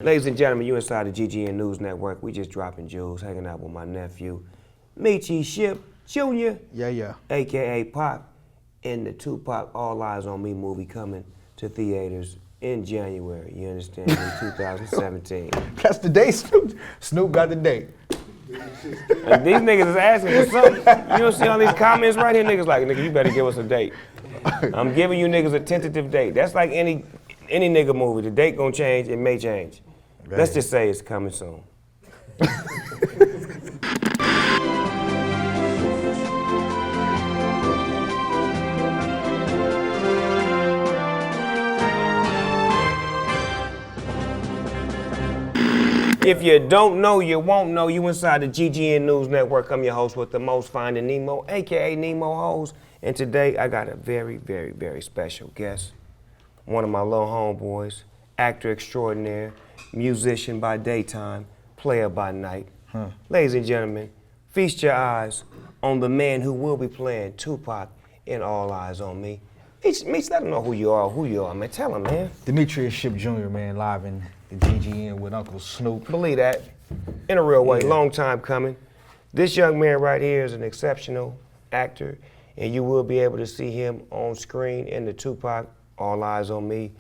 Ladies and gentlemen, you inside the GGN News Network. We just dropping jewels, hanging out with my nephew, Demetrius Shipp Jr. Yeah. AKA Pop, in the Tupac All Eyez on Me movie coming to theaters in January. You understand me? 2017. That's the date. Snoop got the date. And these niggas is asking for something. You don't see all these comments right here? Niggas like, nigga, you better give us a date. I'm giving you niggas a tentative date. That's like any nigga movie. The date gonna change, it may change. Right. Let's just say it's coming soon. If you don't know, you won't know. You inside the GGN News Network. I'm your host with the most, Finding Nemo, AKA Nemo Hoes. And today I got a very, very, very special guest. One of my little homeboys, actor extraordinaire, musician by daytime, player by night. Ladies and gentlemen, feast your eyes on the man who will be playing Tupac in All Eyez on Me. Meech, let him know who you are, man. Tell him, man. Demetrius Shipp Jr, man, live in the GGN with Uncle Snoop. Believe that, in a real way, long time coming. This young man right here is an exceptional actor, and you will be able to see him on screen in the Tupac All Eyez on Me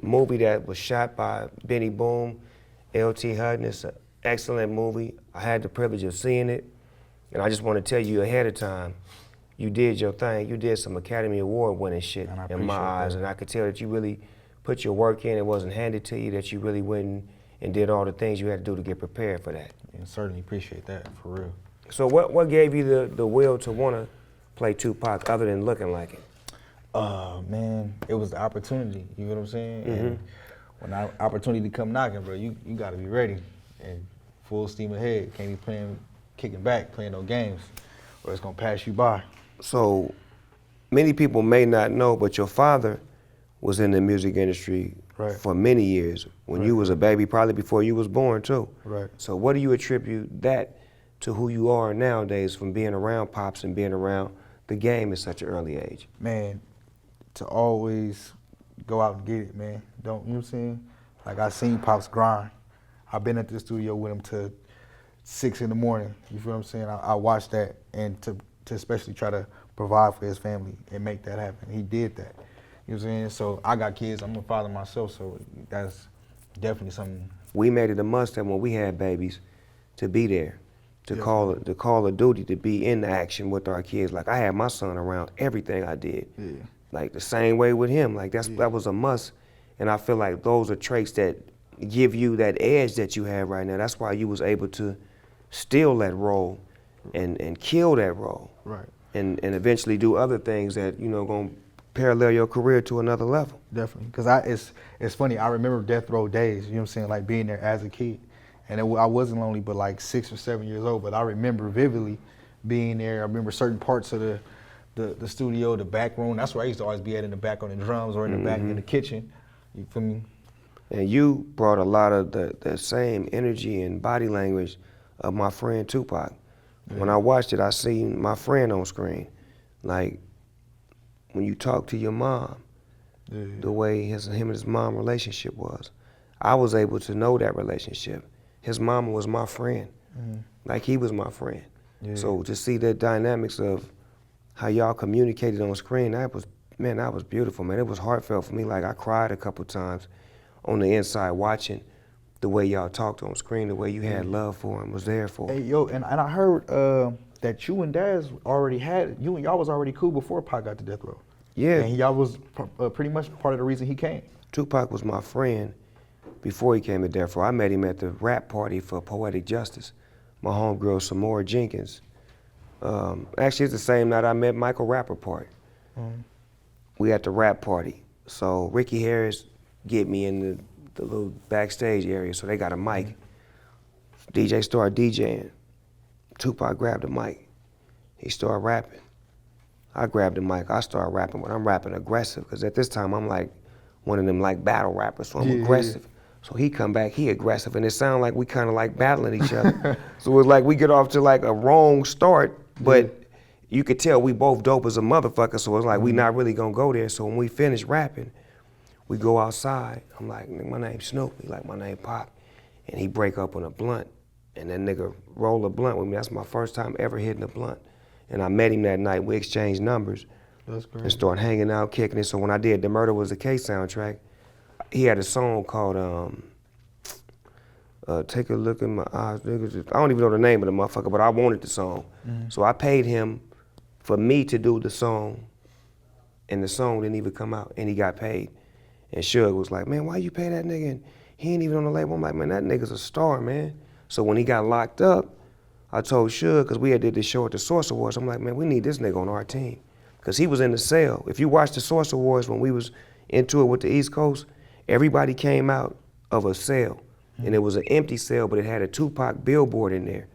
movie that was shot by Benny Boom, L.T. Hutton. It's an excellent movie. I had the privilege of seeing it, and I just want to tell you ahead of time, you did your thing. You did some Academy Award winning shit in my eyes, and I could tell that you really put your work in. It wasn't handed to you, that you really went and did all the things you had to do to get prepared for that. Yeah, certainly appreciate that, for real. So what gave you the will to want to play Tupac other than looking like it? Man, it was the opportunity, you know what I'm saying? And when the opportunity come knocking, bro, you gotta be ready. And full steam ahead, can't be kicking back, playing no games, or it's gonna pass you by. So many people may not know, but your father was in the music industry for many years. When you was a baby, probably before you was born too. Right. So what do you attribute that to who you are nowadays from being around Pops and being around the game at such an early age? Man, to always go out and get it, man. You know what I'm saying? Like, I seen Pops grind. I've been at the studio with him till 6 in the morning. You feel what I'm saying? I watched that, and to especially try to provide for his family and make that happen. He did that. You know what I'm saying? So I got kids, I'm a father myself, so that's definitely something. We made it a must that when we had babies, to be there, to call a duty to be in the action with our kids. Like, I had my son around everything I did. Yeah. Like the same way with him. Like that was a must. And I feel like those are traits that give you that edge that you have right now. That's why you was able to steal that role and kill that role. Right. And eventually do other things that, you know, gonna parallel your career to another level. Definitely, because it's funny, I remember death row days, you know what I'm saying, like being there as a kid. And I wasn't only but like 6 or 7 years old, but I remember vividly being there. I remember certain parts of the studio, the back room. That's where I used to always be at, in the back on the drums or in the back in the kitchen. You feel me? And you brought a lot of the same energy and body language of my friend Tupac. Yeah. When I watched it, I seen my friend on screen. Like, when you talk to your mom, the way him and his mom relationship was, I was able to know that relationship. His mama was my friend, like he was my friend. Yeah. So to see the dynamics of how y'all communicated on screen, that was beautiful, man. It was heartfelt for me. Like, I cried a couple times on the inside watching the way y'all talked on screen, the way you had love for him, was there for him. Hey, yo, and I heard that you and Daz already y'all was already cool before Pac got to death row. Yeah. And y'all was pretty much part of the reason he came. Tupac was my friend before he came to death row. I met him at the rap party for Poetic Justice. My homegirl, Samora Jenkins. Actually, it's the same night I met Michael Rappaport. We at the rap party. So Ricky Harris get me in the little backstage area, so they got a mic. DJ started DJing. Tupac grabbed the mic. He started rapping. I grabbed the mic, I started rapping, but I'm rapping aggressive, because at this time I'm like one of them like battle rappers, so I'm aggressive. So he come back, he aggressive, and it sounded like we kind of like battling each other. So it was like we get off to like a wrong start, but you could tell we both dope as a motherfucker, so it's like we not really gonna go there. So when we finished rapping, We go outside. I'm like, nigga, my name's Snoop. He like, my name Pop. And he break up on a blunt. And that nigga roll a blunt with me. That's my first time ever hitting a blunt. And I met him that night. We exchanged numbers. That's great. And started hanging out, kicking it. So when I did The Murder Was a Case soundtrack, he had a song called Take a Look in My Eyes. I don't even know the name of the motherfucker, but I wanted the song. So I paid him for me to do the song, and the song didn't even come out, and he got paid. And Suge was like, man, why you pay that nigga? And he ain't even on the label. I'm like, man, that nigga's a star, man. So when he got locked up, I told Suge, because we had did this show at the Source Awards, I'm like, man, we need this nigga on our team. Because he was in the cell. If you watch the Source Awards when we was into it with the East Coast, everybody came out of a cell. And it was an empty cell, but it had a Tupac billboard in there.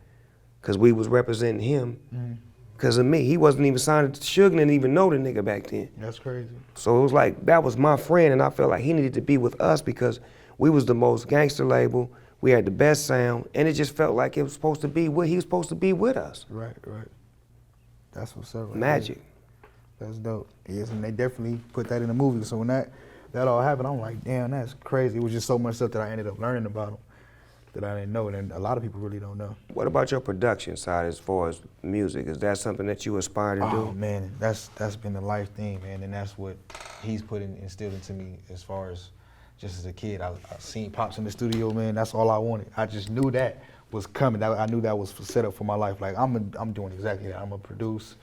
Because we was representing him because of me. He wasn't even signed to Suge, didn't even know the nigga back then. That's crazy. So it was like, that was my friend, and I felt like he needed to be with us because we was the most gangster label, we had the best sound, and it just felt like it was supposed to be he was supposed to be with us. Right. That's what's up. Right Magic. there. That's dope. Yes, and they definitely put that in the movie. So when that all happened, I'm like, damn, that's crazy. It was just so much stuff that I ended up learning about him that I didn't know, and a lot of people really don't know. What about your production side as far as music? Is that something that you aspire to do? Oh man, that's been the life thing, man, and that's what he's instilled into me as far as just as a kid. I seen Pops in the studio, man. That's all I wanted. I just knew that was coming. I knew that was set up for my life. Like I'm doing exactly that. I'm gonna produce.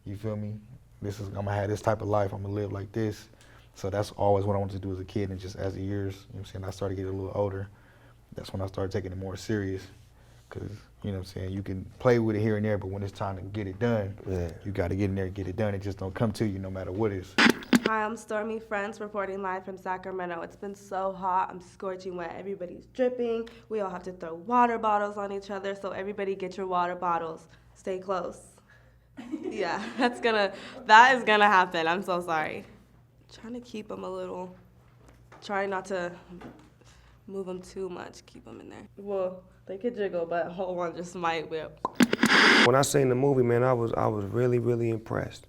You feel me? I'm gonna have this type of life. I'm gonna live like this. So that's always what I wanted to do as a kid, and just as the years, you know what I'm saying, I started getting a little older. That's when I started taking it more serious, because, you know what I'm saying, you can play with it here and there, but when it's time to get it done, you got to get in there and get it done. It just don't come to you no matter what it is. Hi, I'm Stormy Friends, reporting live from Sacramento. It's been so hot. I'm scorching wet. Everybody's dripping. We all have to throw water bottles on each other, so everybody get your water bottles. Stay close. Yeah, that is gonna happen. I'm so sorry. Trying to keep them a little, try not to move them too much, keep them in there. Well, they could jiggle, but whole one just might whip. When I seen the movie, man, I was really, really impressed.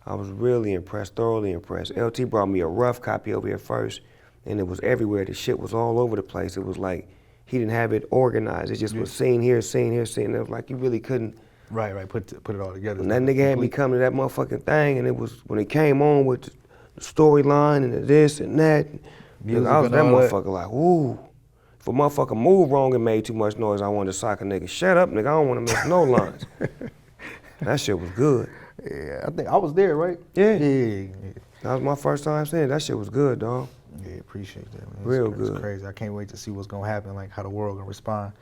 I was really impressed, thoroughly impressed. LT brought me a rough copy over here first, and it was everywhere. The shit was all over the place. It was like he didn't have it organized. It just was scene here, scene here, scene there. It was like you really couldn't. Right. Put it all together. And that nigga had me come to that motherfucking thing, and it was when it came on with the storyline and the this and that. I was that motherfucker like, woo. If a motherfucker moved wrong and made too much noise, I wanted to sock a nigga. Shut up, nigga, I don't want to miss no lines. That shit was good. Yeah, I think I was there, right? Yeah. Yeah. That was my first time seeing it. That shit was good, dog. Yeah, appreciate that, man. Real good. It's crazy. I can't wait to see what's gonna happen, like how the world gonna respond.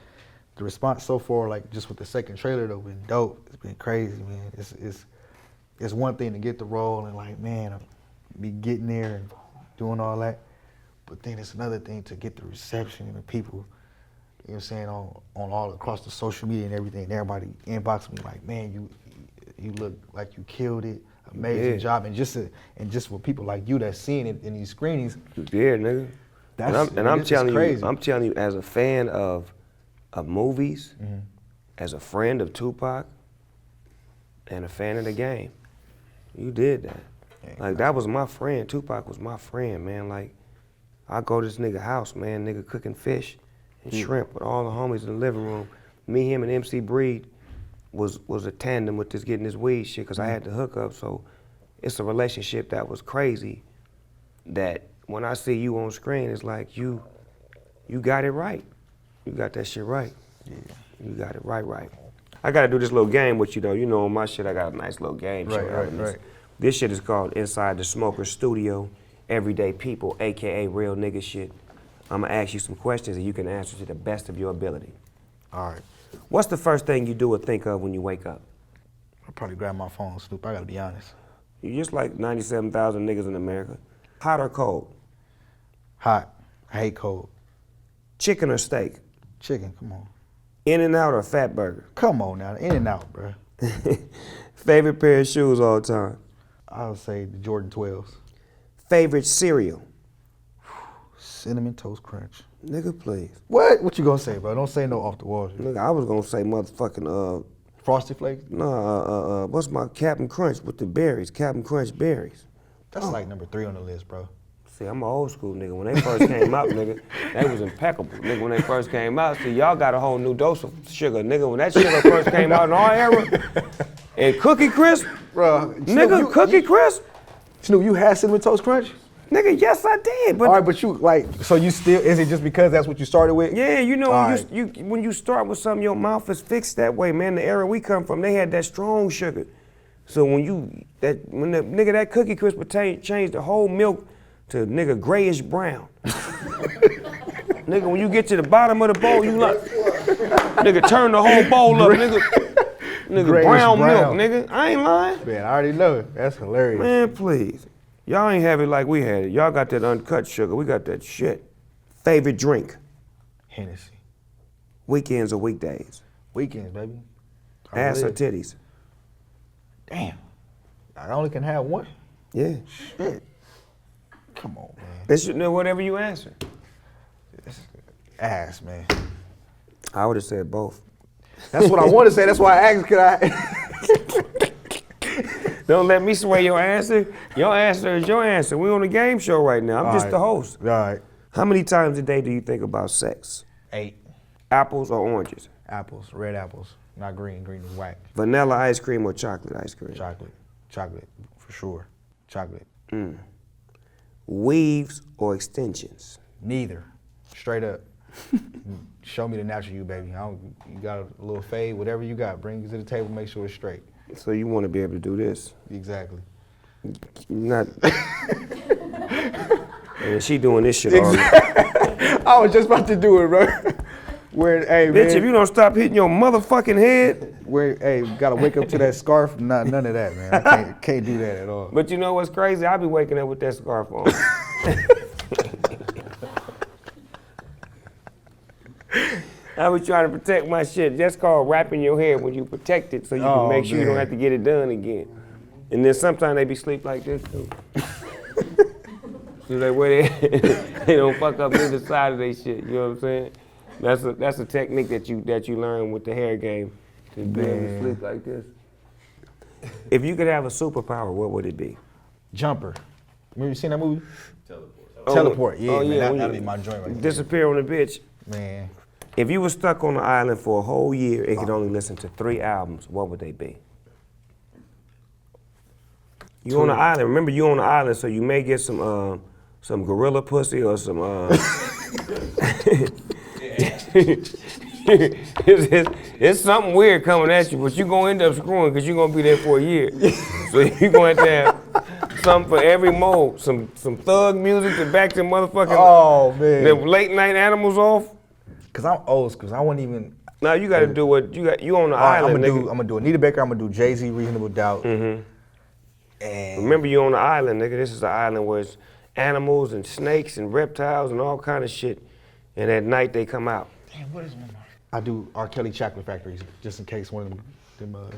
The response so far, like just with the second trailer, though, been dope. It's been crazy, man. It's one thing to get the role and like, man, be getting there and doing all that. But then it's another thing to get the reception and the people, you know what I'm saying, on all across the social media and everything. And everybody inbox me like, man, you look like you killed it, amazing job. And just for people like you that's seeing it in these screenings. Yeah, nigga. I'm telling you, as a fan of movies, as a friend of Tupac, and a fan of the game, you did that. Yeah, like that was my friend. Tupac was my friend, man. Like, I go to this nigga house, man, nigga cooking fish and shrimp with all the homies in the living room. Me, him, and MC Breed was a tandem with this getting this weed shit, because I had to hook up. So it's a relationship that was crazy, that when I see you on screen, it's like you got it right. You got that shit right. Yeah. You got it right. I gotta do this little game with you though. You know, on my shit, I got a nice little game. Right. This shit is called Inside the Smoker Studio. Everyday people, AKA real nigga shit. I'm gonna ask you some questions and you can answer to the best of your ability. All right. What's the first thing you do or think of when you wake up? I'll probably grab my phone, Snoop. I gotta be honest. You just like 97,000 niggas in America. Hot or cold? Hot. I hate cold. Chicken or steak? Chicken, come on. In-N-Out or Fat Burger? Come on now, In-N-Out, bro. Favorite pair of shoes all the time? I would say the Jordan 12s. Favorite cereal? Cinnamon Toast Crunch. Nigga, please. What? What you gonna say, bro? Don't say no off the wall shit. Nigga, I was gonna say motherfucking, Frosted Flakes? No, what's my Captain Crunch with the berries? Captain Crunch berries. That's like number 3 on the list, bro. See, I'm an old school nigga. When they first came out, nigga, they was impeccable. Nigga, when they first came out, see, y'all got a whole new dose of sugar. Nigga, when that sugar first came out in our era, and Cookie Crisp, Bro, nigga, Cookie Crisp, Snoop, you had Cinnamon Toast Crunch? nigga, yes I did. But All right, but you, like, so you still, is it just because that's what you started with? yeah, you know, All when you start with something, your mouth is fixed that way, man. The era we come from, they had that strong sugar. So when the nigga, that Cookie Crisp would change the whole milk to nigga grayish brown. Nigga, when you get to the bottom of the bowl, you like, nigga, turn the whole bowl up, nigga. Nigga, brown milk, nigga. I ain't lying. Man, I already know it. That's hilarious. Man, please. Y'all ain't have it like we had it. Y'all got that uncut sugar. We got that shit. Favorite drink? Hennessy. Weekends or weekdays? Weekends, baby. Ass or titties? Damn. I only can have one. Yeah. Shit. Come on, man. They should know whatever you answer. Ass, man. I would have said both. That's what I want to say. That's why I asked, could I? Don't let me sway your answer. Your answer is your answer. We on a game show right now. I'm All just right. the host. All right. How many times a day do you think about sex? 8. Apples or oranges? Apples, red apples. Not green. Green is whack. Vanilla ice cream or chocolate ice cream? Chocolate. Chocolate, for sure. Chocolate. Weaves or extensions? Neither. Straight up. Show me the natural you, baby. You got a little fade, whatever you got, bring it to the table, make sure it's straight. So you want to be able to do this? Exactly. Not. And she doing this shit all the I was just about to do it, bro. Where, hey, Bitch, man, if you don't stop hitting your motherfucking head. where, hey, gotta wake up to that scarf. None of that, man. I can't do that at all. But you know what's crazy? I be waking up with that scarf on. I was trying to protect my shit. That's called wrapping your hair when you protect it so you can make sure you don't have to get it done again. And then sometimes they be sleep like this too. So they wear they don't fuck up either side of their shit. You know what I'm saying? That's a technique that you learn with the hair game to be able to sleep like this. If you could have a superpower, what would it be? Jumper. Remember you seen that movie? Teleport. Teleport. Yeah, man. when That'd you be my joint right there. disappear on a bitch. Man. If you were stuck on an island for a whole year and could only listen to 3 albums, what would they be? You on an island. Remember, you on an island, so you may get some gorilla pussy or some. It's something weird coming at you, but you're gonna end up screwing because you're gonna be there for a year. So you're going to have something for every mode. Some thug music to back the motherfucking the late night animals off. Cause I'm old school. I wouldn't even. Now you got to do what you got. You on the island, I'm nigga. gonna do Anita Baker. I'm gonna do Jay-Z, Reasonable Doubt. And Remember, you on the island, nigga. This is an island where it's animals and snakes and reptiles and all kind of shit. And at night they come out. damn, what is one more? I do R. Kelly Chocolate Factories, just in case one of them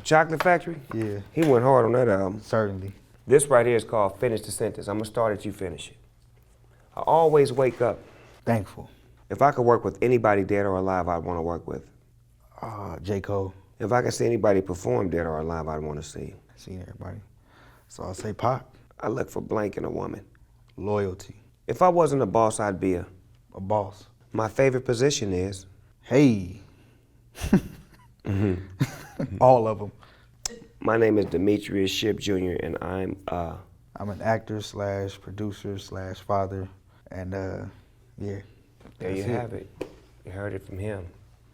Chocolate Factory? yeah, He went hard on that album. certainly. This right here is called Finish the Sentence. I'm gonna start it, you finish it. I always wake up. Thankful. If I could work with anybody dead or alive, I'd want to work with. J. Cole, If I could see anybody perform dead or alive, I'd want to see. seen everybody. So I'll say Pac. I look for blank in a woman. Loyalty. If I wasn't a boss, I'd be a. Boss. My favorite position is. Hey. All of them. My name is Demetrius Shipp Jr. and I'm I'm an actor / producer / father, and yeah. There you that's have it. You heard it from him,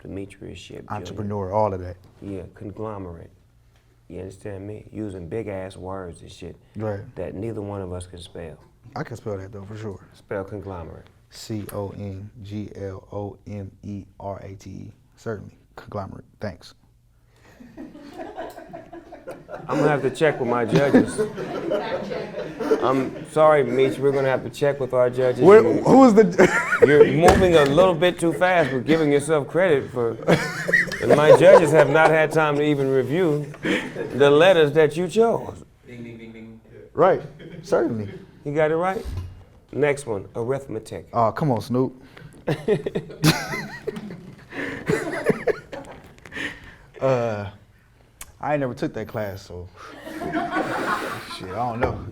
Demetrius Shipp Jr. Entrepreneur, all of that. Yeah, conglomerate. You understand me? Using big ass words and shit Right. that neither one of us can spell. I can spell that though for sure. Spell conglomerate. CONGLOMERATE. Certainly. Conglomerate. Thanks. I'm gonna have to check with my judges. I'm sorry, Meech, we're gonna have to check with our judges. Who's the? You're moving a little bit too fast, but giving yourself credit for. And my judges have not had time to even review the letters that you chose. Ding, ding, ding, ding. Right. Certainly. You got it right? Next one, arithmetic. Oh, come on, Snoop. I ain't never took that class, so shit, I don't know.